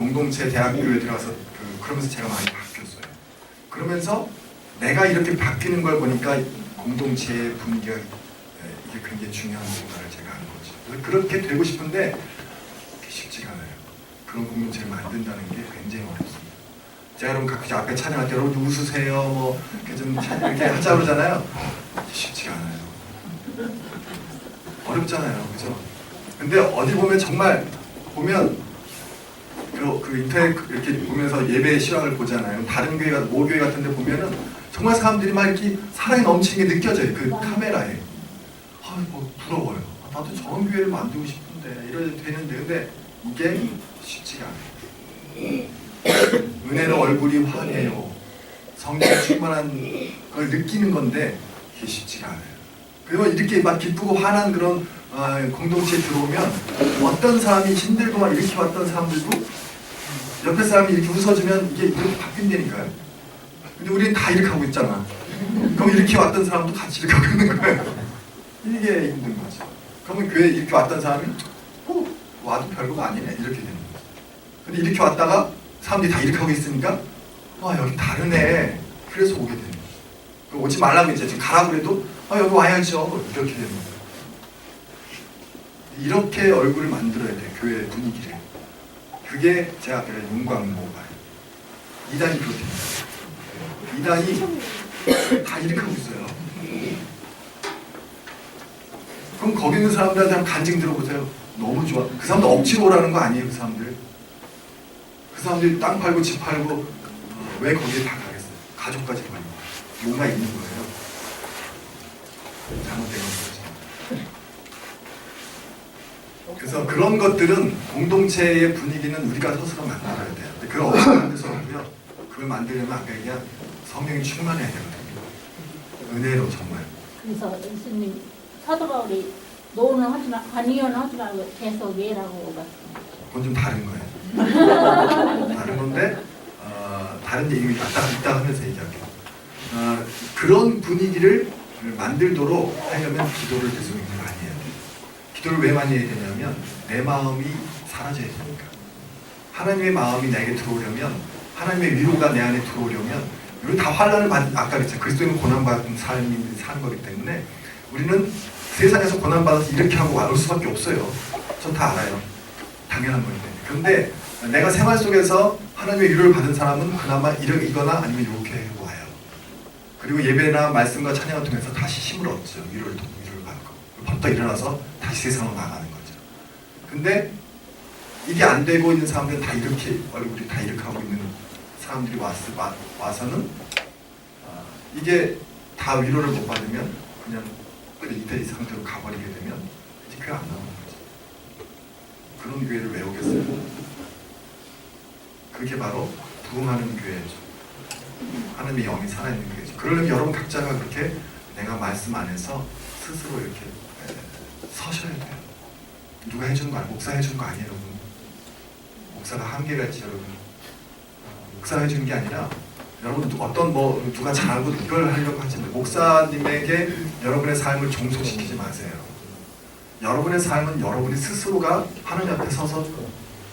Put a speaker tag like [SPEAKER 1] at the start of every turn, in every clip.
[SPEAKER 1] 공동체 대학교에 들어가서 그러면서 제가 많이 바뀌었어요. 그러면서 내가 이렇게 바뀌는 걸 보니까 공동체의 분위기가 이게 굉장히 중요한 뭔가를 제가 아는 거죠. 그래서 그렇게 되고 싶은데 그게 쉽지가 않아요. 그런 공동체를 만든다는 게 굉장히 어렵습니다. 제가 여러분 가끔씩 앞에 찬양할 때 여러분 웃으세요 뭐 이렇게 좀 이렇게 하자 그러잖아요. 쉽지가 않아요. 어렵잖아요, 그죠? 근데 어디 보면 정말 보면 그 인터넷 이렇게 보면서 예배 실황을 보잖아요. 다른 교회가 모 교회 같은데 보면은 정말 사람들이 막 이렇게 사랑이 넘치는 게 느껴져요. 그 카메라에. 뭐 부러워요. 나도 저런 교회를 만들고 싶은데 이래야 되는데 근데 이게 쉽지가 않아요. 은혜로 얼굴이 환해요. 성령 충만한 걸 느끼는 건데 이게 쉽지가 않아요. 그리고 이렇게 막 기쁘고 환한 그런 공동체에 들어오면 어떤 사람이 힘들고 막 이렇게 왔던 사람들도 옆에 사람이 이렇게 웃어주면 이게 이렇게 바뀐다니까요. 근데 우리는 다 이렇게 하고 있잖아. 그럼 이렇게 왔던 사람도 같이 이렇게 하고 있는 거예요. 이게 힘든 거죠. 그러면 교회에 이렇게 왔던 사람이 와도 별거 아니네 이렇게 되는 거죠. 근데 이렇게 왔다가 사람들이 다 이렇게 하고 있으니까 와 여기 다르네. 그래서 오게 되는 거죠. 오지 말라고 이제 지금 가라고 그래도 여기 와야죠. 이렇게 되는 거예요. 이렇게 얼굴을 만들어야 돼요. 교회 분위기를. 그게 제가 아까 윤광모가 이단이 그렇답니다. 이단이 다 이렇게 하고 있어요. 그럼 거기 있는 사람들한테 한번 간증 들어보세요. 너무 좋아. 그 사람들 억지로 오라는 거 아니에요. 그 사람들이 땅 팔고 집 팔고 왜 거기에 다 가겠어요. 가족까지 팔고 뭔가 있는 거예요. 잘못된 거죠. 그래서 그런 것들은 공동체의 분위기는 우리가 스스로 만들어야 돼요. 그걸 어떻게 만들 수 없고요. 그걸 만들려면 아까 얘기한 성령이 충만해야 되거든요. 은혜로 정말.
[SPEAKER 2] 그래서 예수님 사도 바울이 노는 하지 마, 관이여는 하지 말고 계속 예라고 말씀하셨죠.
[SPEAKER 1] 그건 좀 다른 거예요. 다른 건데 다른 얘기가 있다 하면서 얘기할게요. 그런 분위기를 만들도록 하려면 기도를 계속 많이 해야 돼요. 기도를 왜 많이 해야 되냐면 내 마음이 사라져야 되니까. 하나님의 마음이 내게 들어오려면 하나님의 위로가 내 안에 들어오려면 우리 다 환난을 아까 그랬잖아요. 그리스도인은 고난받은 삶이 사는 거기 때문에 우리는 세상에서 고난받아서 이렇게 하고 올 수밖에 없어요. 전 다 알아요. 당연한 건데. 그런데 내가 생활 속에서 하나님의 위로를 받은 사람은 그나마 이거나 아니면 이렇게 와요. 그리고 예배나 말씀과 찬양을 통해서 다시 힘을 얻죠. 위로를 받고 벌떡 일어나서 다시 세상으로 나가는 거죠. 근데 이게 안 되고 있는 사람들은 다 이렇게 얼굴이 다 이렇게 하고 있는 사람들이 와서는 이게 다 위로를 못 받으면 그냥 이태리 상태로 가버리게 되면 이제 교회 안 나오는 거죠. 그런 교회를 왜 오겠어요? 그게 바로 부흥하는 교회죠. 하나님의 영이 살아있는 교회죠. 그러려면 여러분 각자가 그렇게 내가 말씀 안에서 스스로 이렇게 서셔야 돼요. 누가 해주는 거 아니에요. 목사가 해주는 거 아니에요, 여러분. 목사가 한계가 있지, 여러분. 목사가 해주는 게 아니라 여러분 누가 잘하고 이걸 하려고 하지 마세요. 목사님에게 여러분의 삶을 종속시키지 마세요. 여러분의 삶은 여러분이 스스로가 하나님 앞에 서서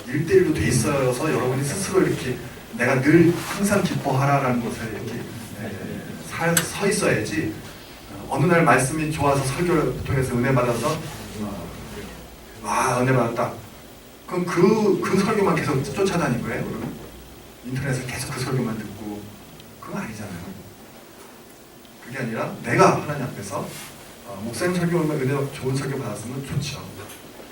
[SPEAKER 1] 1대1로 돼 있어서 여러분이 스스로 이렇게 내가 늘 항상 기뻐하라라는 것에 이렇게 서 있어야지 어느 날 말씀이 좋아서 설교를 통해서 은혜 받아서 은혜 받았다. 그럼 그 설교만 계속 쫓아다닌 거예요, 그러면? 인터넷에서 계속 그 설교만 듣고 그건 아니잖아요. 그게 아니라 내가 하나님 앞에서 목사님 설교만 은혜가 좋은 설교 받았으면 좋죠.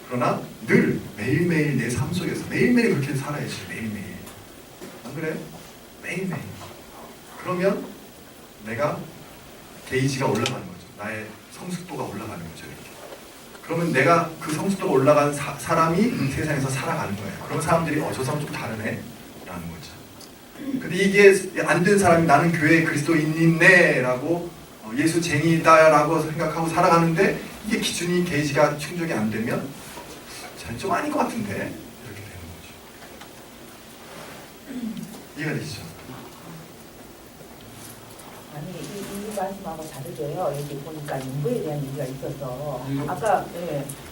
[SPEAKER 1] 그러나 늘 매일매일 내 삶 속에서 매일매일 그렇게 살아야지. 매일매일. 안 그래? 매일매일. 그러면 내가 게이지가 올라가는 거죠. 나의 성숙도가 올라가는 거죠. 이렇게. 그러면 내가 그 성숙도가 올라간 사람이 세상에서 살아가는 거예요. 그런 사람들이 저 사람 좀 다르네 라는 거죠. 근데 이게 안 된 사람이 나는 교회에 그리스도인이네 라고 예수쟁이다라고 생각하고 살아가는데 이게 기준이 게이지가 충족이 안 되면 좀 아닌 것 같은데 이렇게 되는 거죠. 이해가 되시죠?
[SPEAKER 3] 아니 이 말씀하고 다르게요. 여기 보니까 인부에 대한 얘기가 있어서 아까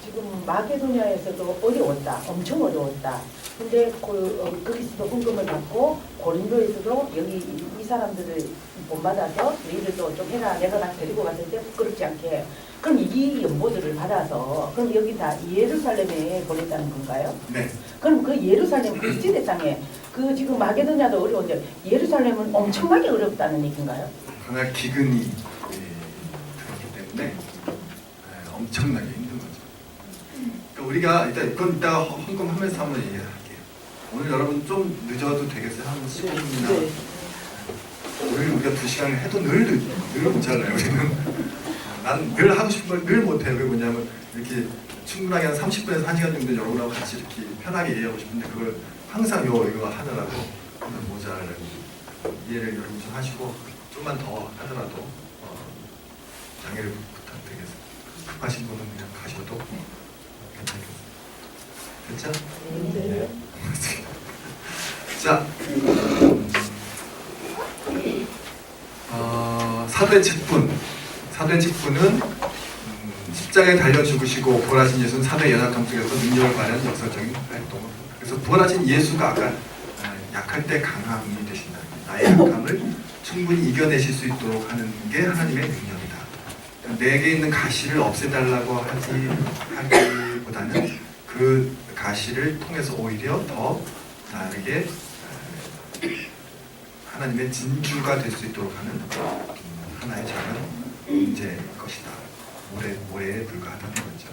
[SPEAKER 3] 지금 마게도냐에서도 어려웠다. 엄청 어려웠다. 근데 거기서도 헌금을 받고 고린도에서도 여기 이 사람들을 본받아서 너희들도 좀 해라. 내가 다 데리고 갔을 때 부끄럽지 않게. 그럼 이 연보들을 받아서 그럼 여기 다 예루살렘에 보냈다는 건가요?
[SPEAKER 1] 네.
[SPEAKER 3] 그럼 그 예루살렘 그리스도의 땅에 그 지금 마게도냐도 어려운데 예루살렘은 엄청나게 어렵다는 얘기인가요?
[SPEAKER 1] 그러나 기근이 들었기 때문에 엄청나게 힘든 거죠. 그러니까 우리가 일단 이건 이따가 헌금하면서 한번 얘기할게요. 오늘 여러분 좀 늦어도 되겠어요? 한 15분이나.
[SPEAKER 3] 네.
[SPEAKER 1] 오늘 우리가 2시간을 해도 늘 모자라요. 우리는. 난 늘 하고 싶은 걸 늘 못해요. 그게 뭐냐면 이렇게 충분하게 한 30분에서 1시간 정도 여러분하고 같이 이렇게 편하게 얘기하고 싶은데 그걸 항상 이거 하느라고 모자라요. 이해를 여러분 좀 하시고 좀만 더 하더라도 양해를 부탁드리겠습니다. 급하신 분은 그냥 가셔도 괜찮겠습니다. 괜찮아? 네. 자, 사도의 직분은 십자가에 달려 죽으시고 부활하신 예수는 사도의 연약함 속에서 능력을 발휘하는 역사적인 활동을. 그래서 부활하신 예수가 아까 약할 때 강함이 되신다. 나의 약함을 충분히 이겨내실 수 있도록 하는 게 하나님의 능력이다. 그러니까 내게 있는 가시를 없애달라고 하기보다는 그 가시를 통해서 오히려 더 나에게 하나님의 진주가 될 수 있도록 하는 하나의 작은 문제일 것이다. 모래에 불과하다는 거죠.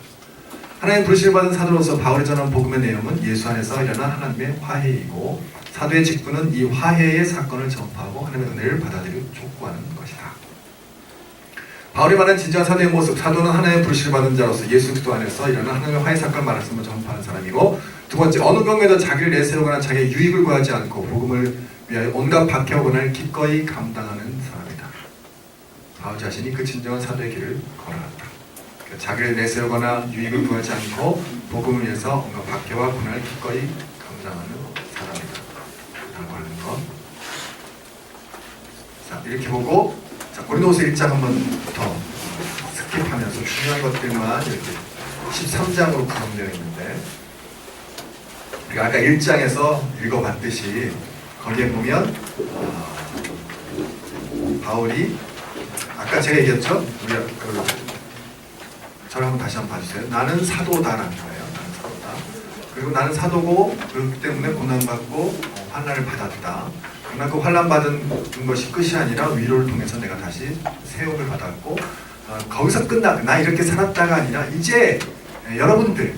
[SPEAKER 1] 하나님 부르심을 받은 사도로서 바울이 전한 복음의 내용은 예수 안에서 일어난 하나님의 화해이고 사도의 직분은 이 화해의 사건을 전파하고 하나님의 은혜를 받아들이고 촉구하는 것이다. 바울이 말한 진정한 사도의 모습, 사도는 하나님의 부르심을 받은 자로서 예수 그리스도 안에서 일어난 하나님의 화해 사건을 말씀을 전파하는 사람이고, 두 번째, 어느 경우에도 자기를 내세우거나 자기의 유익을 구하지 않고 복음을 위하여 온갖 박해와 고난을 기꺼이 감당하는 사람이다. 바울 자신이 그 진정한 사도의 길을 걸어갔다. 그러니까 자기를 내세우거나 유익을 구하지 않고 복음을 위해서 온갖 박해와 고난을 기꺼이 감당하는 사람이다 라고 하는 것. 자, 이렇게 보고 고린도후서 1장 한번 더 스킵하면서 중요한 것들만 이렇게 13장으로 구성되어 있는데, 우리가 아까 1장에서 읽어봤듯이 거기에 보면 바울이 아까 제가 얘기했죠? 우리가 저를 한번 다시 한번 봐주세요. 나는 사도다라는 거예요. 나는 사도다. 그리고 나는 사도고 그렇기 때문에 고난받고 환난을 받았다. 그러나 그 환난받은 것이 끝이 아니라 위로를 통해서 내가 다시 세움을 받았고, 거기서 나 이렇게 살았다가 아니라 이제 여러분들,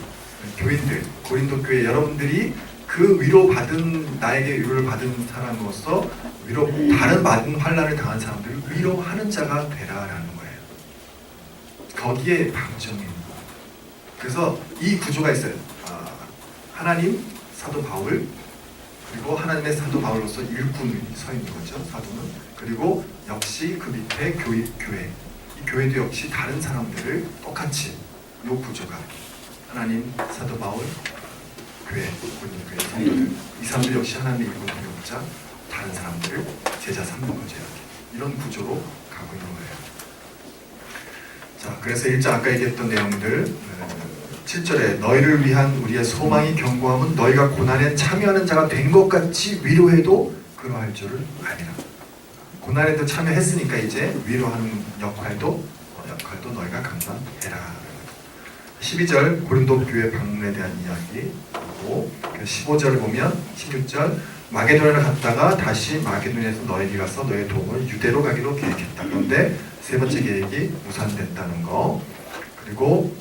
[SPEAKER 1] 교인들, 고린도 교회 여러분들이 그 위로받은, 나에게 위로를 받은 사람으로서 다른 많은 환난을 당한 사람들을 위로하는 자가 되라라는 거예요. 거기에 방점이 있는 거예요. 그래서 이 구조가 있어요. 하나님, 사도 바울, 그리고 하나님의 사도 바울로서 일꾼이 서 있는 거죠. 사도는. 그리고 역시 그 밑에 교회. 이 교회도 역시 다른 사람들을 똑같이 이 구조가 하나님, 사도 바울, 교회, 교회 성도들, 이 사람들 역시 하나님의 일꾼 동역자, 다른 사람들을 제자 삼는 거죠. 이런 구조로 가고 있는 거예요. 자, 그래서 1장 아까 얘기했던 내용들 7절에 너희를 위한 우리의 소망이 견고함은 너희가 고난에 참여하는 자가 된 것 같이 위로해도 그러할 줄을 아니라. 고난에도 참여했으니까 이제 위로하는 역할도 너희가 감당해라. 12절 고린도 교회 방문에 대한 이야기고, 15절을 보면 16절 마게도냐를 갔다가 다시 마게도냐에서 너희에게 가서 너희의 도움을 유대로 가기로 계획했다. 그런데 세 번째 계획이 무산됐다는 거. 그리고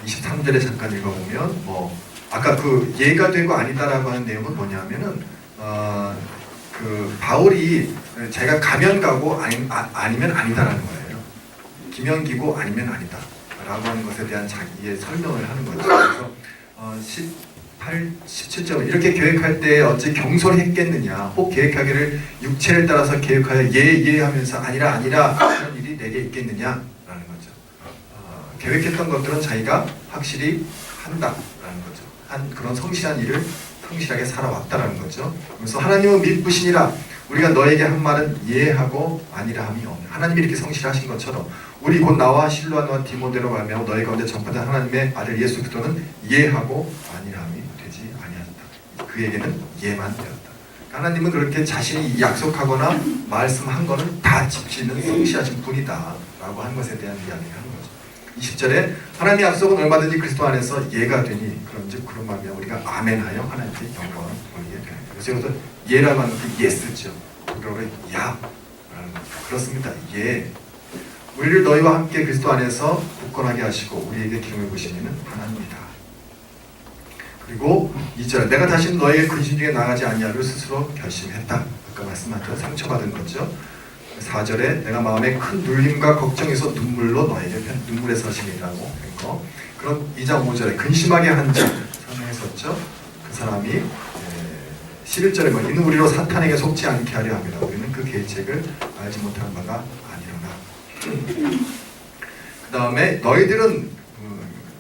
[SPEAKER 1] 23절에 잠깐 읽어보면 아까 그 예가 되고 아니다라고 하는 내용은 뭐냐면은 그 바울이 제가 가면 가고 아니면 아니다라는 거예요. 기면 기고 아니면 아니다 라고 하는 것에 대한 자기의 설명을 하는 거죠. 그래서 17절 이렇게 계획할 때 어찌 경솔했겠느냐. 혹 계획하기를 육체를 따라서 계획하여 예 하면서 아니라 하는 일이 내게 있겠느냐 라는 거죠. 계획했던 것들은 자기가 확실히 한다라는 거죠. 그런 성실한 일을 성실하게 살아왔다라는 거죠. 그래서 하나님은 믿으시니라. 우리가 너에게 한 말은 예하고 아니라 함이 없네. 하나님이 이렇게 성실하신 것처럼 우리 곧 나와 실로아와 디모데로 말미암아 너희 가운데 전파된 하나님의 아들 예수 그리스도는 예하고 아니라 함이 되지 아니하였다. 그에게는 예만 되었다. 하나님은 그렇게 자신이 약속하거나 말씀한 거는 다 지키는 성실하신 분이다 라고 하는 것에 대한 이야기를 하는 거죠. 20절에 하나님의 약속은 얼마든지 그리스도 안에서 예가 되니 그런즉 그런 마음에 우리가 아멘하여 하나님께 영광을 돌리게 되는 거예요. 그래서 여기서 예라고 하는 그 예스죠. 그러므로 야 그렇습니다. 예. 우리를 너희와 함께 그리스도 안에서 굳건하게 하시고 우리에게 기름을 부으시는 하나님이다. 그리고 2절 내가 다시는 너희의 근심 중에 나가지 아니하기로 스스로 결심했다. 아까 말씀하셨죠. 상처받은 거죠. 4절에 내가 마음에 큰 눌림과 걱정에서 눈물로 너에게 눈물의 서신이라고 한 거. 그럼 2장 5절에 근심하게 한 자 설명했었죠. 그 사람이 11절에 뭐 이는 우리로 사탄에게 속지 않게 하려 합니다. 우리는 그 계책을 알지 못하는 바가 아니로나. 그 다음에 너희들은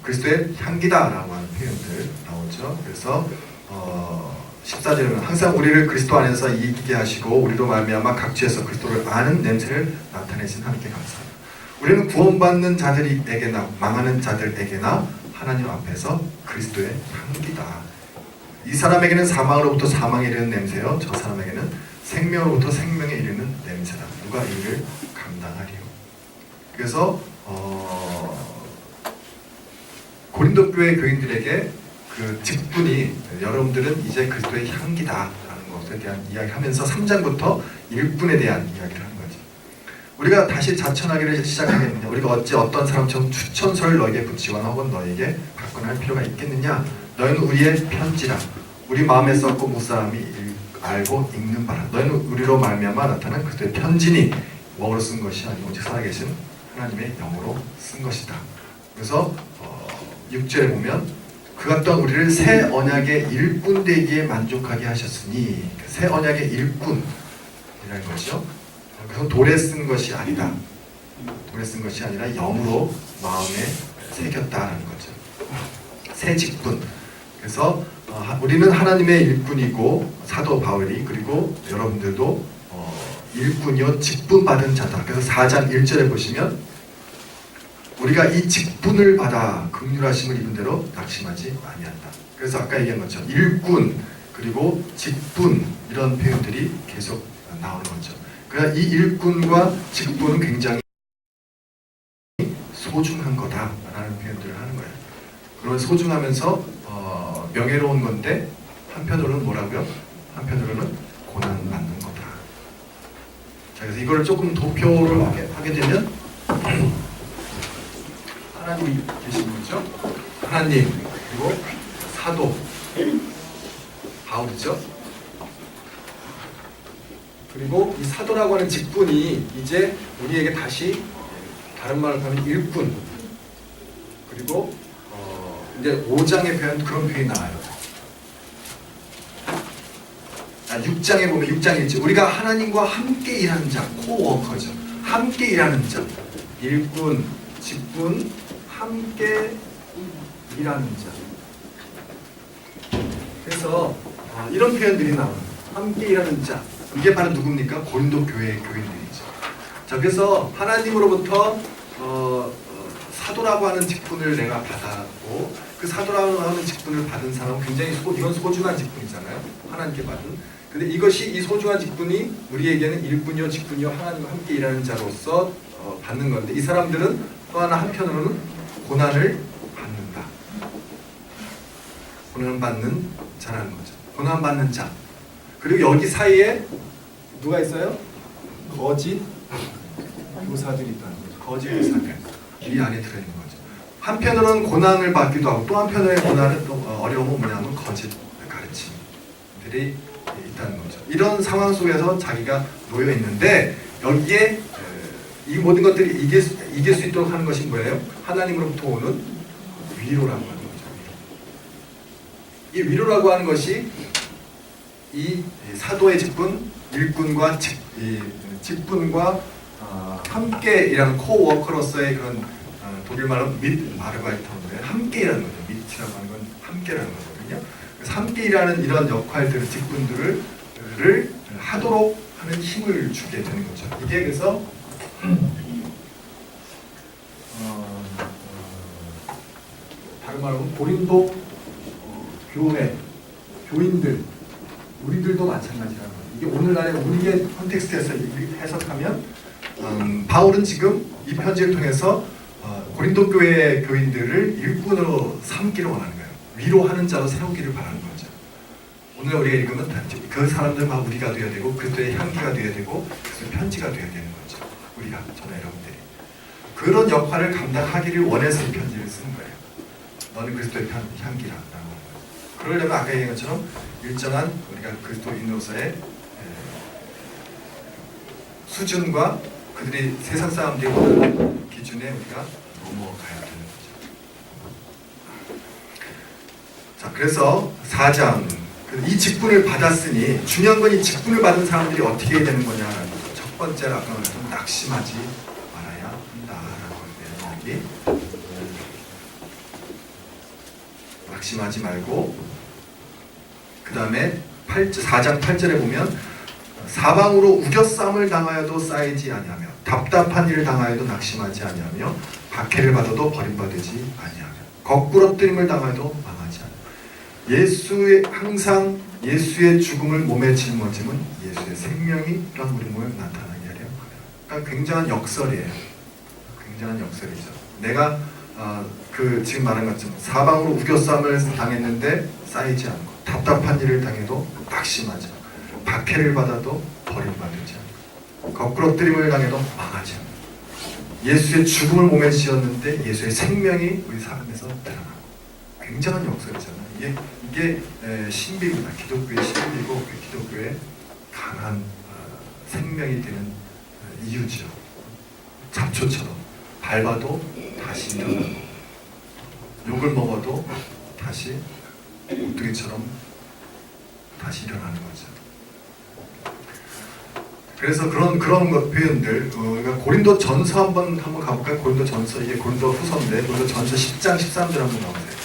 [SPEAKER 1] 그리스도의 향기다라고 하는 표현들 나오죠. 그래서 14절에는 항상 우리를 그리스도 안에서 이기게 하시고 우리로 말미암아 각지에서 그리스도를 아는 냄새를 나타내신 하나님께 감사합니다. 우리는 구원받는 자들에게나 망하는 자들에게나 하나님 앞에서 그리스도의 향기다. 이 사람에게는 사망으로부터 사망에 이르는 냄새요 저 사람에게는 생명으로부터 생명에 이르는 냄새다. 누가 이를 감당하리요. 그래서 고린도 교회 교인들에게 그 직분이 여러분들은 이제 그리스도의 향기다라는 것에 대한 이야기하면서 3장부터 일꾼에 대한 이야기를 하는 거죠. 우리가 다시 자천하기를 시작하겠느냐? 우리가 어찌 어떤 사람처럼 추천서를 너에게 붙이거나 혹은 너에게 받거나 할 필요가 있겠느냐? 너희는 우리의 편지라 우리 마음에 썼고 무사람이 알고 읽는 바라. 너희는 우리로 말미암아 나타난 그리스도의 편지니 먹으로 쓴 것이 아니고 오직 살아계신 하나님의 영으로 쓴 것이다. 그래서 6절에 보면 그가 또한 우리를 새 언약의 일꾼 되기에 만족하게 하셨으니 새 언약의 일꾼이라는 거죠. 그래서 돌에 쓴 것이 아니다. 돌에 쓴 것이 아니라 영으로 마음에 새겼다라는 거죠. 새 직분. 그래서 우리는 하나님의 일꾼이고 사도 바울이 그리고 여러분들도 일꾼이요 직분 받은 자다. 그래서 4장 1절에 보시면 우리가 이 직분을 받아 긍휼하심을 입은 대로 낙심하지 아니한다. 그래서 아까 얘기한 것처럼 일꾼 그리고 직분 이런 표현들이 계속 나오는 거죠. 그러니까 이 일꾼과 직분은 굉장히 소중한 거다라는 표현들을 하는 거예요. 그런 소중하면서 명예로운 건데 한편으로는 뭐라고요? 한편으로는 고난받는 거다. 자, 그래서 이걸 조금 도표를 하게 되면 하나님이 계신 거죠. 하나님 그리고 사도 바울이죠. 그리고 이 사도라고 하는 직분이 이제 우리에게 다시 다른 말로 하면 일꾼 그리고 이제 5장에 표현 그런 표현이 나와요. 6장에 보면 6장에 있죠. 우리가 하나님과 함께 일하는 자, 코워커죠. 함께 일하는 자, 일꾼, 직분, 함께 일하는 자. 그래서 이런 표현들이 나와요. 함께 일하는 자. 이게 바로 누굽니까? 고린도 교회의 교인들이죠. 자, 그래서 하나님으로부터 사도라고 하는 직분을 내가 받았고 그 사도라고 하는 직분을 받은 사람은 굉장히 이건 소중한 직분이잖아요. 하나님께 받은. 근데 이것이 이 소중한 직분이 우리에게는 일꾼이요 직분이요 하나님과 함께 일하는 자로서 받는 건데 이 사람들은 또 하나 한편으로는 고난을 받는다. 고난받는 자라는 거죠. 고난받는 자. 그리고 여기 사이에 누가 있어요? 거짓 교사들이 있다는 거죠. 거짓 교사들. 이 안에 들어있는 거죠. 한편으로는 고난을 받기도 하고 또 한편으로는 고난은 또 어려움은 뭐냐면 거짓 가르침들이 있다는 거죠. 이런 상황 속에서 자기가 놓여 있는데 여기에 이 모든 것들이 이길 수 있도록 하는 것이 뭐예요? 하나님으로부터 오는 위로라고 하는 거죠. 이 위로라고 하는 것이 이 사도의 직분, 일꾼과 직분과 함께 일하는 코워커로서의 그런 독일 말로 밋 아르바이터인데 함께 일하는 거죠. 밋이라고 하는 건 함께라는 거거든요. 삼기라는 이런 역할들, 직분들을 하도록 하는 힘을 주게 되는 거죠. 이게 그래서 다른 말로 고린도 교회 교인들 우리들도 마찬가지라는 거예요. 이게 오늘날의 우리의 컨텍스트에서 해석하면 바울은 지금 이 편지를 통해서 고린도 교회의 교인들을 일꾼으로 삼기를 원하는 거예요. 위로하는 자로 세우기를 바라는 거죠. 오늘 우리가 읽으면 그 사람들만 우리가 되어야 되고 그들의 향기가 되어야 되고 그들의 편지가 되어야 되는 거죠. 우리가 저나 여러분들이 그런 역할을 감당하기를 원해서 이 편지를 쓰는 거예요. 너는 그리스도의 향기라라고. 그러려면 아까 얘기한 것처럼 일정한 우리가 그리스도인으로서의 수준과 그들이 세상 사람들이 원하는 기준에 우리가 넘어가야 되는 거죠. 자, 그래서 4장 이 직분을 받았으니 중요한 건 이 직분을 받은 사람들이 어떻게 해야 되는 거냐라는 거죠. 첫 번째로 아까 말했던 낙심하지 말아야 한다라고 이야기. 낙심하지 말고 그 다음에 4장 8절에 보면 사방으로 우겨쌈을 당하여도 쌓이지 아니하며 답답한 일을 당하여도 낙심하지 아니하며 박해를 받아도 버림받지 아니하며 거꾸러뜨림을 당하여도 망하지 않으며 예수의 항상 예수의 죽음을 몸에 짊어짐은 예수의 생명이 또한 우리 몸에 나타나게 하려 합니다. 그러니까 굉장한 역설이에요. 굉장한 역설이죠. 내가 지금 말한 것처럼 사방으로 우겨쌈을 당했는데 쌓이지 않고 답답한 일을 당해도 낙심하지 않고 박해를 받아도 버림받지 않고 거꾸러뜨림을 당해도 망하지 않고 예수의 죽음을 몸에 지었는데 예수의 생명이 우리 삶에서 드러나고 굉장한 역설이잖아요. 이게 신비입니다. 기독교의 신비고 기독교의 강한 생명이 되는 이유죠. 잡초처럼 밟아도 다시 일어나고 욕을 먹어도 다시 오뚜기처럼 다시 일어나는 거죠. 그래서 그런 표현들, 그러니까 고린도 전서 한번 가볼까요? 고린도 전서, 이게 고린도 후서인데 고린도 전서 10장 13절 한번 가보세요.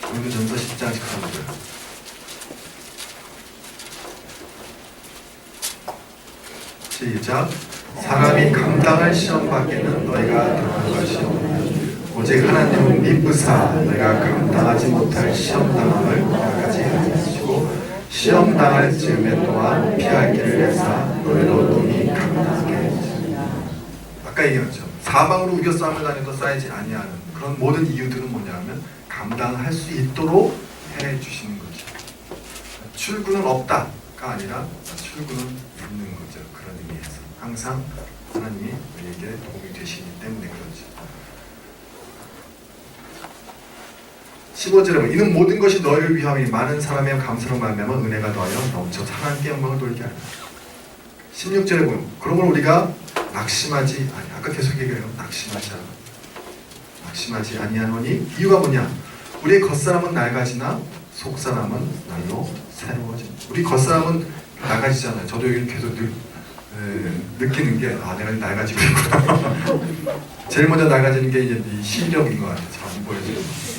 [SPEAKER 1] 고린도 전서 10장 13절. 시작. 사람이 감당할 시험 밖에는 너희가 당한 것이 없느냐. 오직 하나님은 미쁘사 내가 감당하지 못할 시험 당함을 나가지 않으시고 시험 당할 즈음에 또한 피할 길을 내사 너희로 능히 감당하게 하시니라. 아까 얘기했죠. 사방으로 우겨싸움을 다녀도 쌓이지 아니하는 그런 모든 이유들은 뭐냐면 감당할 수 있도록 해 주시는 거죠. 출구는 없다가 아니라 출구는 있는 거죠. 그런 의미에서 항상 하나님이 우리에게 도움이 되시기 때문에 그렇죠. 15절에 보면 이는 모든 것이 너희를 위함이 많은 사람의 감사로 말미암아 은혜가 더하여 넘쳐 하나님께 영광을 돌게 하리라. 16절에 보면 그러므로 우리가 낙심하지 아니 아까 계속 얘기해요. 낙심하지 아니하노니 이유가 뭐냐? 우리의 겉사람은 낡아지나 속사람은 날로 새로워진다. 우리 겉사람은 낡아지잖아요. 저도 여기 계속 느끼는 게 내가 낡아지고 있구나. 제일 먼저 낡아지는 게 이제 이 시력인 것 같아요. 잘 안 보여지는.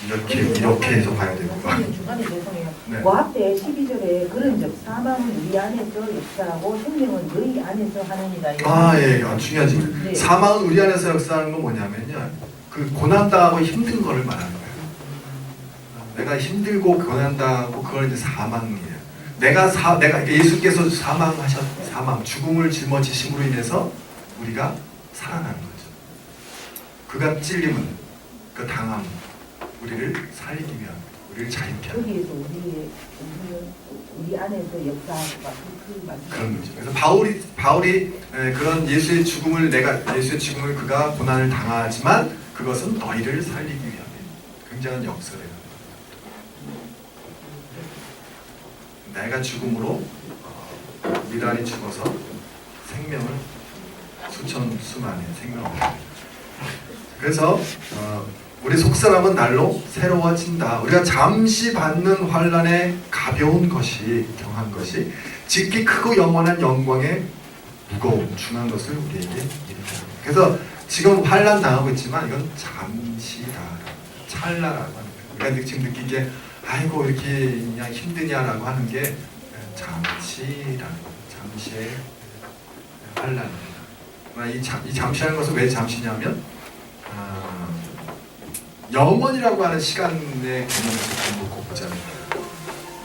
[SPEAKER 1] 이렇게 해서 봐야 되고.
[SPEAKER 3] 중간에 죄송해요.
[SPEAKER 1] 네.
[SPEAKER 3] 그 앞에 12절에 그런즉 사망은 우리 안에서 역사하고 생명은 너희 안에서 하느니라.
[SPEAKER 1] 예, 중요하지.
[SPEAKER 3] 네.
[SPEAKER 1] 사망은 우리 안에서 역사하는 건 뭐냐면요, 그 고난당하고 힘든 거를 말하는 거예요. 내가 힘들고 고난당하고 그걸 이제 사망이에요. 내가 예수께서 사망, 죽음을 짊어지심으로 인해서 우리가 살아나는 거죠. 그가 찔림은, 그 당함. 우리를 살리기 위한, 우리를 자유케 하는
[SPEAKER 3] 거기에서 우리 안에서 역사하고 그 말씀.
[SPEAKER 1] 그런 거죠. 그래서 바울이 그런 예수의 죽음을 그가 고난을 당하지만 그것은 너희를 살리기 위함. 굉장한 역설이에요. 내가 죽음으로 미랄이 죽어서 생명을 수만의 생명을. 그래서 우리 속사람은 날로 새로워진다. 우리가 잠시 받는 환난의 가벼운 것이 경한 것이 지극히 크고 영원한 영광의 무거운 중한 것을 우리에게 일으킵니다. 그래서 지금 환난 당하고 있지만 이건 잠시다. 찰나라고 합니다. 우리가 지금 느끼기에 아이고 이렇게 그냥 힘드냐라고 하는 게 잠시라는 거예요. 잠시의 환란입니다. 이 잠시라는 것은 왜 잠시냐면 영원이라고 하는 시간의 개념에서 놓고 보자면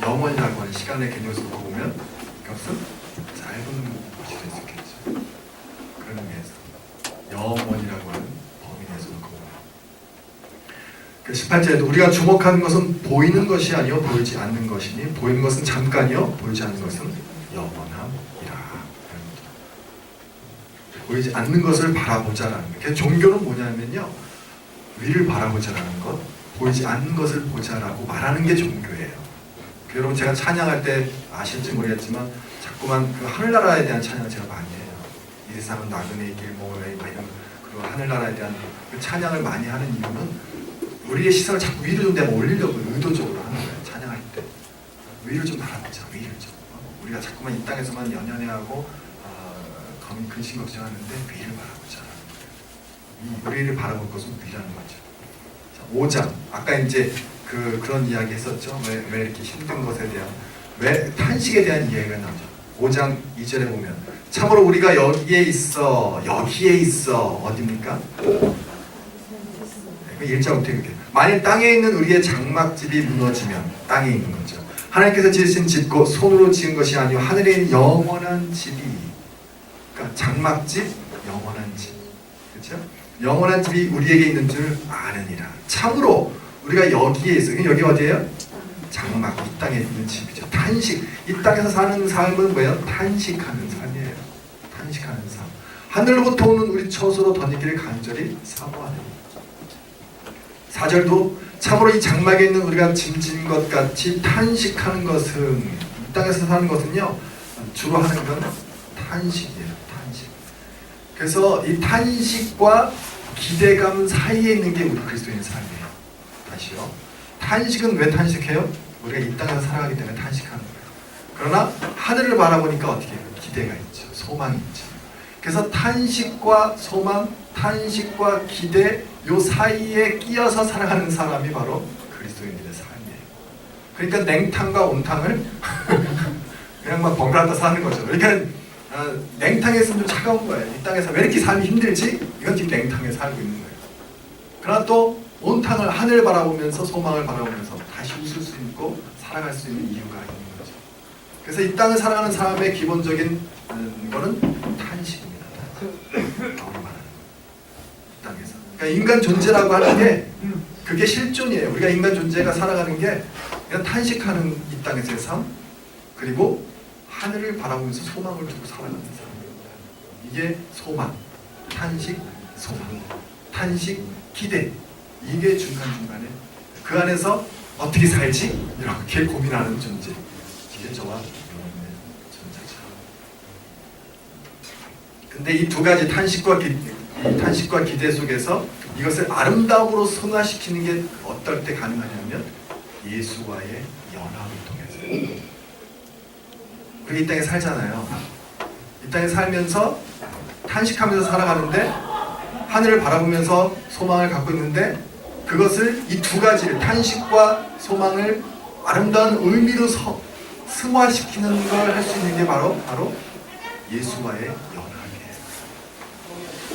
[SPEAKER 1] 영원이라고 하는 시간의 개념에서 놓고 보면 그것은 짧은 것이 될 수 있겠죠. 그런 의미에서 영원이라고 하는 범위 내에서 놓고 보면 그 18절에도 우리가 주목하는 것은 보이는 것이 아니요 보이지 않는 것이니 보이는 것은 잠깐이요 보이지 않는 것은 영원함이라. 보이지 않는 것을 바라보자라는 게 종교는 뭐냐면요 위를 바라보자라는 것, 보이지 않는 것을 보자라고 말하는 게 종교예요. 여러분 제가 찬양할 때 아실지 모르겠지만 자꾸만 그 하늘나라에 대한 찬양을 제가 많이 해요. 이 세상은 나그네의 길, 뭐 이런 그리고 하늘나라에 대한 그 찬양을 많이 하는 이유는 우리의 시선을 자꾸 위로 좀 내가 올리려고 의도적으로 하는 거예요. 찬양할 때 위를 좀 바라보자, 위를 좀. 우리가 자꾸만 이 땅에서만 연연해하고 근심 걱정하는데 위를 바라보자. 이 우리를 바라볼 것은 위라는 거죠. 자, 5장 아까 이제 그런 이야기 했었죠. 왜 이렇게 힘든 것에 대한 왜 탄식에 대한 이야기가 나오죠. 5장 2절에 보면 참으로 우리가 여기에 있어 어디입니까? 1절부터 이렇게 만일 땅에 있는 우리의 장막집이 무너지면 땅에 있는 거죠. 하나님께서 지으신 집 곧 손으로 지은 것이 아니요 하늘에 있는 영원한 집이 그러니까 장막집 영원한 집 그렇죠? 영원한 집이 우리에게 있는 줄 아느니라. 참으로 우리가 여기에 있어. 여기 어디예요? 장막, 이 땅에 있는 집이죠. 탄식. 이 땅에서 사는 삶은 뭐예요? 탄식하는 삶이에요. 탄식하는 삶. 하늘로부터 오는 우리 처소로 덧입기를 간절히 사모하는. 4절도 참으로 이 장막에 있는 우리가 짐진 것 같이 탄식하는 것은 이 땅에서 사는 것은요 주로 하는 건 탄식이에요. 탄식. 그래서 이 탄식과 기대감 사이에 있는 게 우리 그리스도인의 삶이에요. 다시요. 탄식은 왜 탄식해요? 우리가 이 땅에서 살아가기 때문에 탄식하는 거예요. 그러나 하늘을 바라보니까 어떻게 해요? 기대가 있죠. 소망이 있죠. 그래서 탄식과 소망, 탄식과 기대 요 사이에 끼어서 살아가는 사람이 바로 그리스도인들의 삶이에요. 그러니까 냉탕과 온탕을 그냥 막 번갈아서 사는 거죠. 그러니까 냉탕에 있으면 좀 차가운 거예요. 이 땅에서 왜 이렇게 삶이 힘들지? 이건 지금 냉탕에 살고 있는 거예요. 그러나 또 온탕을 하늘을 바라보면서 소망을 바라보면서 다시 웃을 수 있고 살아갈 수 있는 이유가 있는 거죠. 그래서 이 땅을 살아가는 사람의 기본적인 거는 탄식입니다. 이 땅에서. 그러니까 인간 존재라고 하는 게 그게 실존이에요. 우리가 인간 존재가 살아가는 게 그냥 탄식하는 이 땅에서의 삶 그리고 하늘을 바라보면서 소망을 두고 살아가는 사람입니다. 이게 소망, 탄식, 소망, 탄식, 기대. 이게 중간중간에 그 안에서 어떻게 살지? 이렇게 고민하는 존재. 이게 저와 여러분의 존재죠. 근데 이 두 가지 탄식과 기대 속에서 이것을 아름다움으로 승화시키는 게 어떨 때 가능하냐면 예수와의 연합을 통해서. 우리 이 땅에 살잖아요. 이 땅에 살면서 탄식하면서 살아가는데 하늘을 바라보면서 소망을 갖고 있는데 그것을 이 두 가지를 탄식과 소망을 아름다운 의미로 승화시키는 걸 할 수 있는 게 바로 예수와의 연합이에요.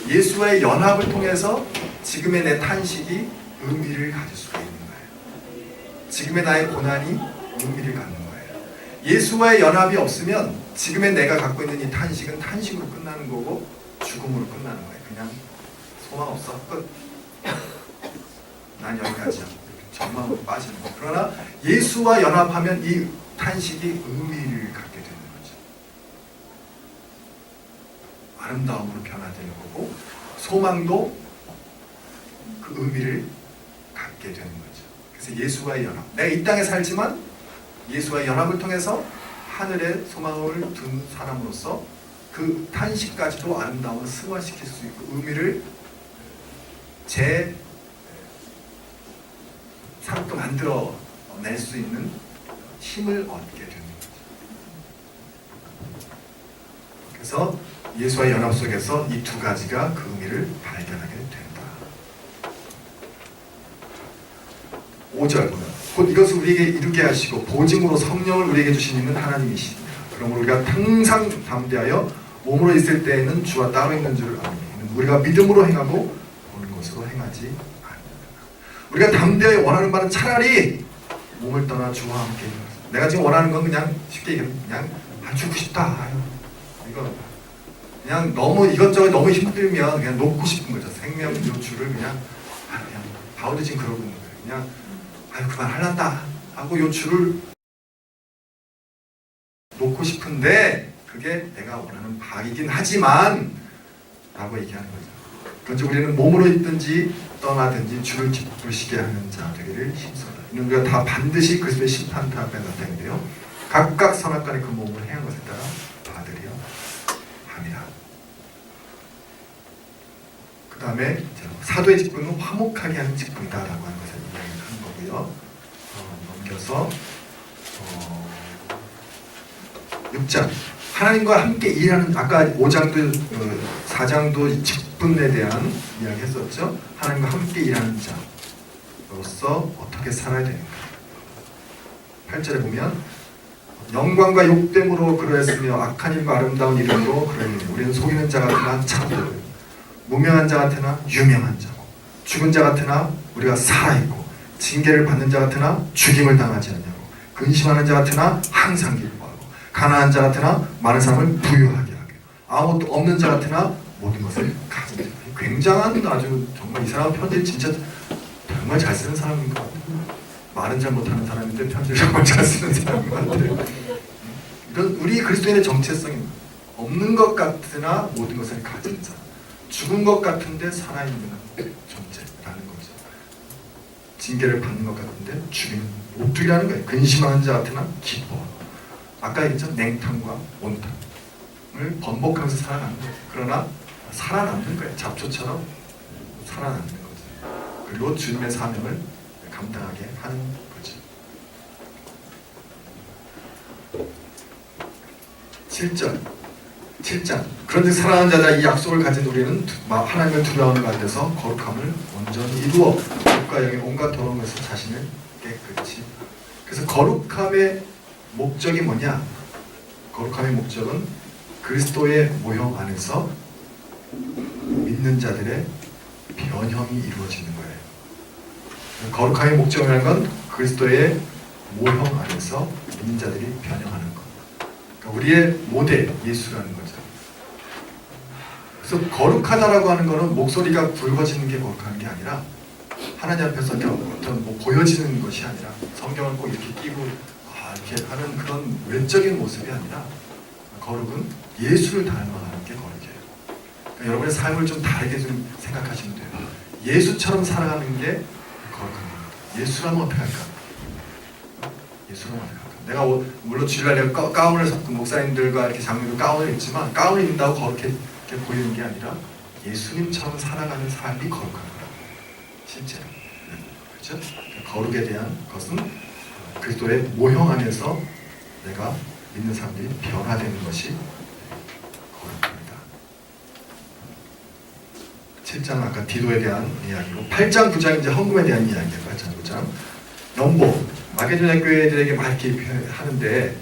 [SPEAKER 1] 예수와의 연합을 통해서 지금의 내 탄식이 의미를 가질 수가 있는 거예요. 지금의 나의 고난이 의미를 갖는 거예요. 예수와의 연합이 없으면 지금의 내가 갖고 있는 이 탄식은 탄식으로 끝나는 거고 죽음으로 끝나는 거예요. 그냥 소망 없어 끝. 난 여기까지야. 전망으로 빠지는 거. 그러나 예수와 연합하면 이 탄식이 의미를 갖게 되는 거죠. 아름다움으로 변화되는 거고 소망도 그 의미를 갖게 되는 거죠. 그래서 예수와의 연합. 내가 이 땅에 살지만 예수와의 연합을 통해서 하늘에 소망을 둔 사람으로서 그 탄식까지도 아름다움을 승화시킬 수 있고 의미를 제 삶도 만들어낼 수 있는 힘을 얻게 되는 거죠. 그래서 예수와의 연합 속에서 이 두 가지가 그 의미를 발견하게 된다. 5절 보면 곧 이것을 우리에게 이루게 하시고 보증으로 성령을 우리에게 주신 이는 하나님이시니라. 그러므로 우리가 항상 담대하여 몸으로 있을 때에는 주와 따로 있는 줄을 아노니 우리가 믿음으로 행하고 보는 것으로 행하지 아니하노라. 우리가 담대하여 원하는 바는 차라리 몸을 떠나 주와 함께 있는 것. 내가 지금 원하는 건 그냥 쉽게 얘기하면 그냥 죽고 싶다. 아유, 이거 그냥 너무 이것저것 너무 힘들면 그냥 놓고 싶은 거죠. 생명 요출을 그냥 바울이 지금 그러고 있는 거예요. 그냥 아유 그만할란다 하고 요출을 놓고 싶은데 그게 내가 원하는 바이긴 하지만 라고 얘기하는 거죠. 그런지 우리는 몸으로 있든지 떠나든지 주를 기쁘시게 하는 자 되기를 힘써라. 이는 우리가 다 반드시 그리스도의 심판대 앞에 나타나는데요. 각각 선악간에 그 몸을 행한 것에 따라 받으려 함이라. 그 다음에 사도의 직분은 화목하게 하는 직분이다라고 하는 것을 이야기하는 거고요. 넘겨서 6장 하나님과 함께 일하는, 아까 5장도 4장도 직분에 대한 이야기 했었죠. 하나님과 함께 일하는 자로서 어떻게 살아야 되는가. 8절에 보면 영광과 욕됨으로 그러했으며 악한 일과 아름다운 이름으로 그러했느니 우리는 속이는 자 같으나 참되고 무명한 자 같으나 유명한 자고 죽은 자 같으나 우리가 살아있고 징계를 받는 자 같으나 죽임을 당하지 않냐고 근심하는 자 같으나 항상 기뻐하고 가난한 자 같으나 많은 사람을 부유하게 하고 아무것도 없는 자 같으나 모든 것을 가진 자. 굉장한 아주 정말 이 사람 편지 진짜 정말 잘 쓰는 사람인 것 같아요. 말은 잘 못하는 사람인데 편지를 정말 잘 쓰는 사람인 것 같아요. 이런 우리 그리스도인의 정체성입니다. 없는 것 같으나 모든 것을 가진 자, 죽은 것 같은데 살아있는 존재라는 거죠. 징계를 받는 것 같은데 죽이는 옥두이라는 거예요. 근심하는 자 같으나 기뻐하고 아까 얘기했죠. 냉탕과 온탕을 번복하면서 살아가는 거예요. 그러나 살아남는 거예요. 잡초처럼 살아남는 거죠. 그리고 주님의 사명을 감당하게 하는 거죠. 7장 그런데 사랑하는 자들아 이 약속을 가진 우리는 하나님을 두려워하는 가운데서 거룩함을 온전히 이루어 육과 영의 온갖 더러운 것에서 자신을 깨끗이. 그래서 거룩함의 목적이 뭐냐? 거룩함의 목적은 그리스도의 모형 안에서 믿는 자들의 변형이 이루어지는 거예요. 거룩함의 목적이라는 건 그리스도의 모형 안에서 믿는 자들이 변형하는 것. 그러니까 우리의 모델 예수라는 거죠. 그래서 거룩하다라고 하는 것은 목소리가 굵어지는 게 거룩한 게 아니라 하나님 앞에서 어떤 보여지는 것이 아니라 성경을 꼭 이렇게 끼고 이렇게 하는 그런 외적인 모습이 아니라 거룩은 예수를 닮아가는 게 거룩이에요. 그러니까 여러분의 삶을 좀 다르게 좀 생각하시면 돼요. 예수처럼 살아가는 게 거룩한 겁니다. 예수라면 어떻게 할까? 예수라면 어떻게 할까? 내가 물론 주일날 내가 가운을 그 목사님들과 이렇게 장로들 가운을 입지만 가운을 입는다고 거룩해 보이는 게 아니라 예수님처럼 살아가는 삶이 거룩한 거라. 실제로. 그렇죠? 거룩에 대한 것은 그리스도의 모형 안에서 내가 믿는 사람들이 변화되는 것이 거룩합니다. 7장 아까 디도에 대한 이야기고 8장 9장 이제 헌금에 대한 이야기예요. 8장 9장 연보 마게도냐 교회들에게 막 이렇게 하는데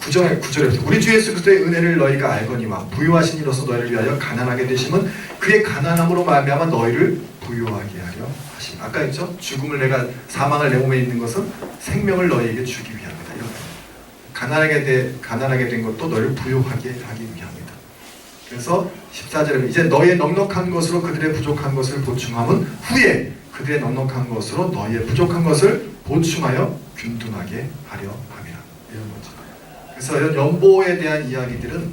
[SPEAKER 1] 9절에 우리 주 예수 그리스도의 은혜를 너희가 알거니와 부유하신 이로서 너희를 위하여 가난하게 되심은 그의 가난함으로 말미암아 너희를 부유하게 하려 하심. 아까 했죠? 죽음을 내가 사망을 내 몸에 있는 것은 생명을 너희에게 주기 위함이다. 이런 가난하게 된 것도 너희를 부유하게 하기 위함이다. 그래서 14절에 이제 너희의 넉넉한 것으로 그들의 부족한 것을 보충함은 후에 그들의 넉넉한 것으로 너희의 부족한 것을 보충하여 균등하게 하려 함이라. 이런 거죠. 그래서 이런 연보에 대한 이야기들은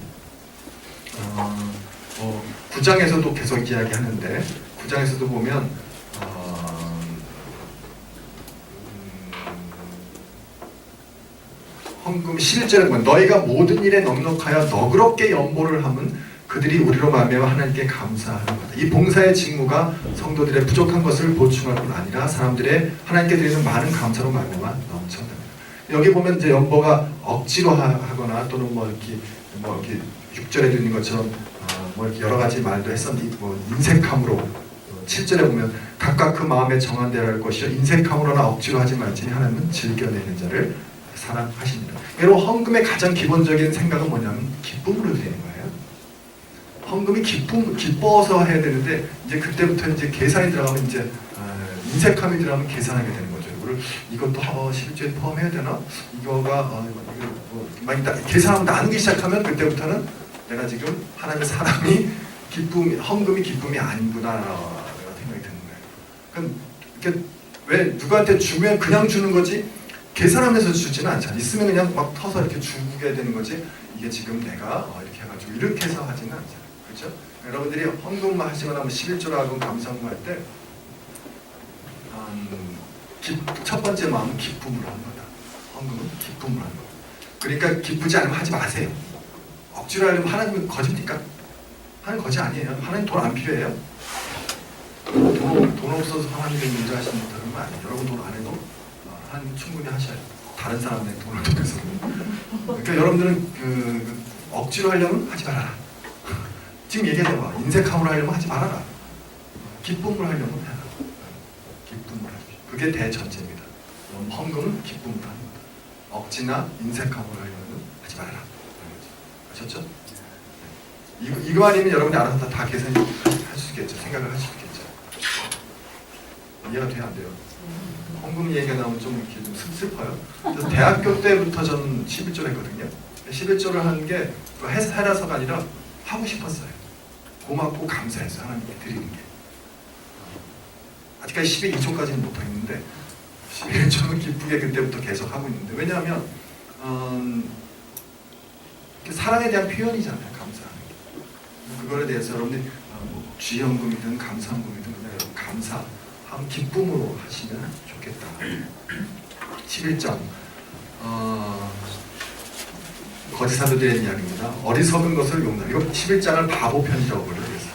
[SPEAKER 1] 9장에서도 계속 이야기하는데 9장에서도 보면 헌금 11절에 보면 너희가 모든 일에 넉넉하여 너그럽게 연보를 함은 그들이 우리로 말미암아 하나님께 감사하는 거다. 이 봉사의 직무가 성도들의 부족한 것을 보충할 뿐 아니라 사람들의 하나님께 드리는 많은 감사로 말미암아 넘쳐납니다. 여기 보면 이제 연보가 억지로 하거나 또는 뭐 이렇게 6절에 드리는 것처럼 뭐 이렇게 여러 가지 말도 했었는데 뭐 인색함으로 7절에 보면 각각 그 마음에 정한 대로 할 것이요 인색함으로나 억지로 하지 말지니 하나님은 즐겨내는 자를 사랑하십니다. 여러분 헌금의 가장 기본적인 생각은 뭐냐면 기쁨으로 되는 거예요. 헌금이 기뻐서 해야 되는데 이제 그때부터 이제 계산이 들어가면 이제 인색함이 들어가면 계산하게 되는 거죠. 이것도 11조에 포함해야 되나? 이거가 막 계산하고 나누기 시작하면 그때부터는 내가 지금 하나님의 사람이 헌금이 기쁨이 아니구나라고 생각이 드는 거예요. 그럼 이렇게 왜 누구한테 주면 그냥 주는 거지 계산하면서 주지는 않잖아. 있으면 그냥 막 터서 이렇게 주게 되는 거지. 이게 지금 내가 이렇게 해가지고 이렇게 해서 하지는 않잖아. 그렇죠? 여러분들이 헌금만 하시거나 뭐 11조라고 감사헌금 할 때 첫 번째 마음은 기쁨으로 하는 거다. 헌금은 기쁨으로 하는 거다. 그러니까 기쁘지 않으면 하지 마세요. 억지로 하려면 하나님은 거짓입니까? 하나님 거짓 아니에요. 하나님 돈 안 필요해요. 돈 없어서 하나님의 문제 하시는 분들은 아니에요. 여러분 돈 안 해도 하나님 충분히 하셔요. 다른 사람의 돈을 통해서. 그러니까 여러분들은 억지로 하려면 하지 말아라. 지금 얘기해봐. 인색함으로 하려면 하지 말아라. 기쁨으로 하려면 해라. 기쁨으로 하십시오. 그게 대전제입니다. 헌금은 기쁨으로 하는 거다. 억지나 인색함으로 하려면 하지 말아라. 아셨죠? 이거 아니면 여러분이 알아서 다 계산할 수 있겠죠. 생각을 할 수 있겠죠. 이해가 돼요? 안 돼요? 헌금 얘기가 나오면 좀 이렇게 좀 슬퍼요. 그래서 대학교 때부터 저는 11조를 했거든요. 11조를 하는 게 해라서가 아니라 하고 싶었어요. 고맙고 감사해서 하나님께 드리는 게. 아직까지 12조까지는 못하겠는데 11조는 기쁘게 그때부터 계속 하고 있는데 왜냐하면 사랑에 대한 표현이잖아요. 감사하는 게. 그거에 대해서 여러분들이 쥐연금이든 감사헌금이든 여러분 감사함 기쁨으로 하시면 좋겠다. 11장 거짓 사도들의 이야기입니다. 어리석은 것을 용납. 이거 11장을 바보 편이라고 불러요. 그래서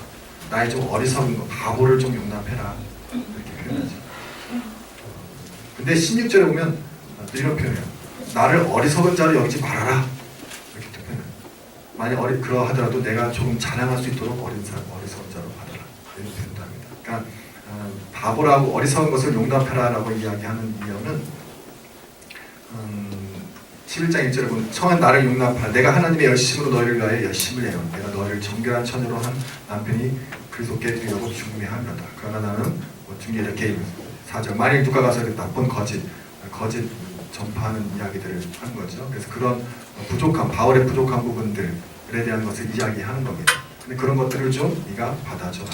[SPEAKER 1] 나의 좀 어리석은 거, 바보를 좀 용납해라. 이렇게 표현하죠. 근데 16절에 보면 이런 표현이에요. 나를 어리석은 자로 여기지 말아라. 이렇게 표현해요. 만약 그러하더라도 내가 조금 자랑할 수 있도록 어리석은 자로 받아라. 이런 표현도 합니다. 그러니까 바보라고 어리석은 것을 용납해라라고 이야기하는 이유는 11장 1절에 보면 청한 나를 용납하라. 내가 하나님의 열심으로 너희를 위하여 열심을 내요. 내가 너희를 정결한 처녀로 한 남편이 그리스도께 드리려고 중매하노라. 그러나 나는 중에 이렇게 4절 만일 누가 가서 나쁜 거짓 전파하는 이야기들을 하는 거죠. 그래서 그런 부족한 바울의 부족한 부분들에 대한 것을 이야기하는 겁니다. 근데 그런 것들을 좀 네가 받아줘라.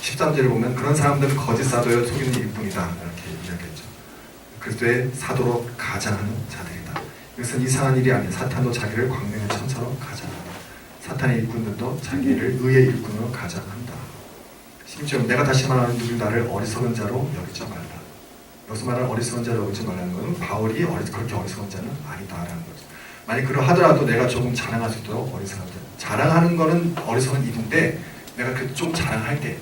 [SPEAKER 1] 13절을 보면 그런 사람들은 거짓 사도여 속이는 일뿐이다. 이렇게 이야기했죠. 그리스도의 사도로 가장하는 자들이다. 이것은 이상한 일이 아니야. 사탄도 자기를 광명의 천사로 가장한다. 사탄의 일꾼들도 자기를 의의 일꾼으로 가장한다. 심지어 내가 다시 말하는 누구 나를 어리석은 자로 여기지 말라. 여기서 말하는 어리석은 자로 여기지 말라는 것은 바울이 그렇게 어리석은 자는 아니다라는 거죠. 만약 그러하더라도 내가 조금 자랑할 수 있도록 어리석은 자. 자랑하는 거는 어리석은 일인데 내가 그 좀 자랑할게.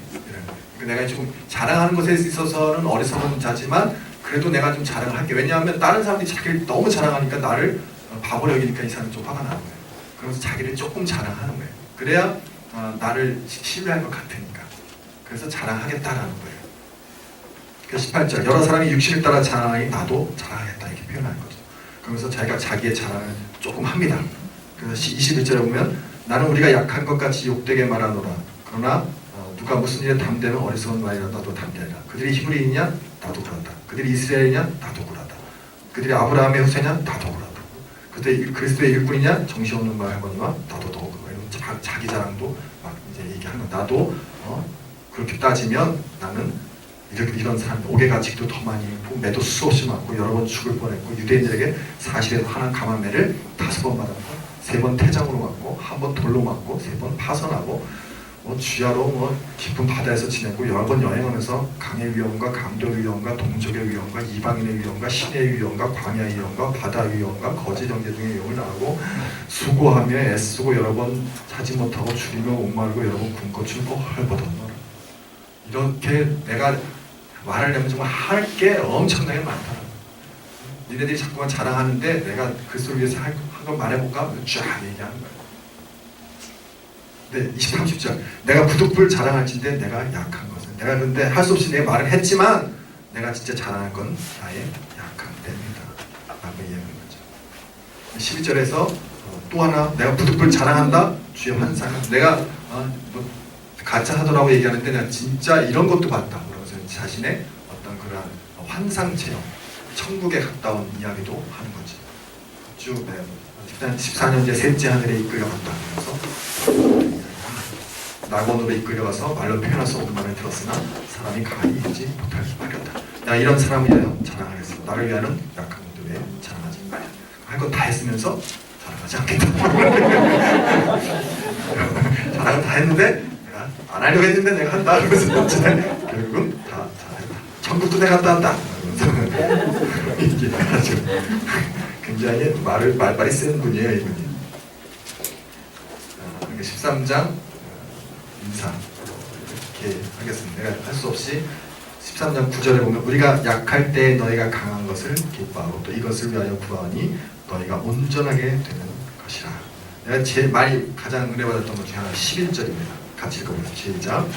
[SPEAKER 1] 그러니까 내가 조금 자랑하는 것에 있어서는 어리석은 자지만 그래도 내가 좀 자랑을 할게. 왜냐하면 다른 사람들이 자기를 너무 자랑하니까 나를 바보로 여기니까 이 사람이 좀 화가 나는 거예요. 그러면서 자기를 조금 자랑하는 거예요. 그래야 나를 신뢰할 것 같으니까. 그래서 자랑하겠다라는 거예요. 그래서 18절 여러 사람이 육신을 따라 자랑하니 나도 자랑하겠다 이렇게 표현하는 거죠. 그러면서 자기가 자기의 자랑을 조금 합니다. 그래서 21절에 보면 나는 우리가 약한 것 같이 욕되게 말하노라. 그러나 누가 무슨 일에 담대면 어리석은 말이라 나도 담대하라. 그들이 히브리인이냐? 나도 그렇다. 그들이 이스라엘이냐? 나도 그렇다. 그들이 아브라함의 후세냐? 나도 그렇다. 그들이 그리스도의 일꾼이냐? 정신없는 말 하거니와 나도 더욱 이런 자기 자랑도 막 이제 얘기하는 거. 나도 그렇게 따지면 나는 이런 사람 옥의 가책도 더 많이 있고 매도 수없이 많고 여러 번 죽을 뻔했고 유대인들에게 사실에 화난 가만매를 5번 받았고 3번 태장으로 맞고 1번 돌로 맞고 3번 파선하고 주야로 깊은 바다에서 지내고 여러 번 여행하면서 강의 위험과 강도의 위험과 동족의 위험과 이방인의 위험과 신의 위험과 광야의 위험과 바다의 위험과 거짓 형제 등의 위험을 나가고 수고하며 애쓰고 여러 번 자지 못하고 줄이며 목마르고 여러 번 굶고 춥고 헐벗었노라. 이렇게 내가 말하려면 정말 할 게 엄청나게 많다. 니네들이 자꾸만 자랑하는데 내가 그리스도를 위해서 한 건 말해볼까? 쫙 얘기하는 거야. 네, 20, 30절 내가 부득불 자랑할진대 내가 약한 것은 내가 근데 할 수 없이 내가 말을 했지만 내가 진짜 자랑할 건 나의 약한 때입니다 라고 이야기하는 거죠. 12절에서 또 하나 내가 부득불 자랑한다. 주의 환상. 내가 뭐 가짜 사도라고 얘기하는데 내가 진짜 이런 것도 봤다. 그러면서 자신의 어떤 그러한 환상 체험, 천국에 갔다 온 이야기도 하는 거지. 쭉 일단 14년째 셋째 하늘에 이끌려갔다. 그래서 낙원으로 이끌려가서 말로 표현할 수 없는 말을 들었으나 사람이 가히 읽지 못할 말이었다. 내가 이런 사람을 위하여 자랑하겠습니다. 나를 위하는 약한 것들 왜 자랑하지 말라. 할 것 다 했으면서 자랑하지 않겠다. 자랑은 다 했는데 내가 안 하려고 했는데 내가 한다. 그러면서 결국은 다 잘했다. 천국도 내가 갔다 왔다. 그러면서 이게 아주 굉장히 말이 센 분이에요, 이분이. 13장 인사 이렇게 하겠습니다. 내가 할 수 없이 13장 9절에 보면 우리가 약할 때 너희가 강한 것을 기뻐하고 또 이것을 위하여 구하니 너희가 온전하게 되는 것이라. 내가 제일 많이 가장 은혜 받았던 것 중에 하나 11절입니다. 같이 읽어보세요. 시작.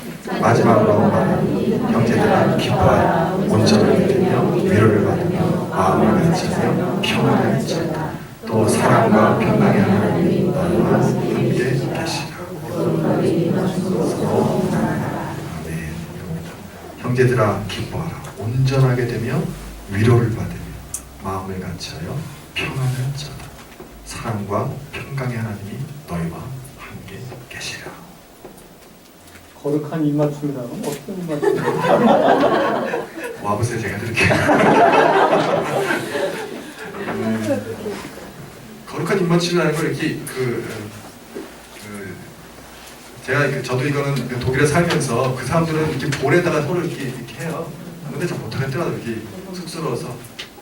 [SPEAKER 1] 마지막으로 말하니 형제들아 기뻐하여 온전하게 되며 위로를 받으며 마음을 같이하며 평안을 가지라. 또 사랑과 평강의 하나님이 너희와 함께 계시라. 아멘. 형제들아 기뻐하라. 온전하게 되며 위로를 받으며 마음을 같이하여 평안을 찾아. 사랑과 평강의 하나님이 너희와 함께 계시라.
[SPEAKER 4] 거룩한 입맞춤이라면 어떤 입맞춤이에요?
[SPEAKER 1] 와보세요. 제가 드릴게요. 거룩한 입맞춤이라는 걸 이렇게 제가 저도 이거는 독일에 살면서 그 사람들은 이렇게 볼에다가 서로 이렇게 해요. 근데 잘 못하겠더라고요. 이렇게 쑥스러워서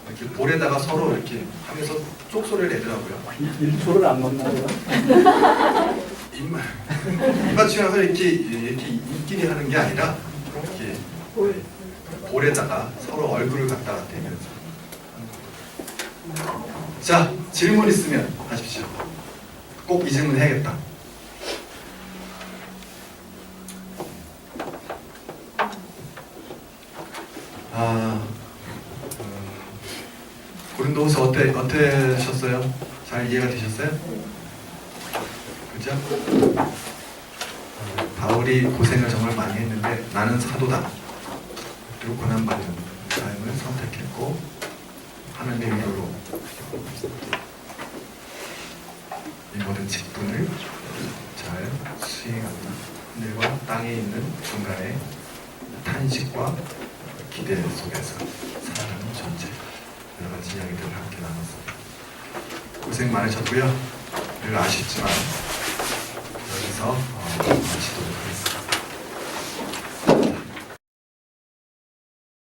[SPEAKER 1] 이렇게 볼에다가 서로 이렇게 하면서 쪽소리를 내더라고요.
[SPEAKER 4] 1초를 안 넣나요?
[SPEAKER 1] 입맞춤하면서 이렇게 입끼리 하는 게 아니라 이렇게 볼에다가 서로 얼굴을 갖다가 대면서. 자, 질문 있으면 하십시오. 꼭 이 질문 해야겠다. 고린도후서 어떠셨어요? 잘 이해가 되셨어요? 그죠? 바울이 고생을 정말 많이 했는데 나는 사도다. 그리고 고난받는 삶을 선택했고 하나님의 위로로 이 모든 직분을 잘 수행한다. 하늘과 땅에 있는 중간에 탄식과 기대 속에서 살아가는 존재. 여러 가지 이야기들을 함께 나눴습니다. 고생 많으셨고요. 늘 아쉽지만 여기서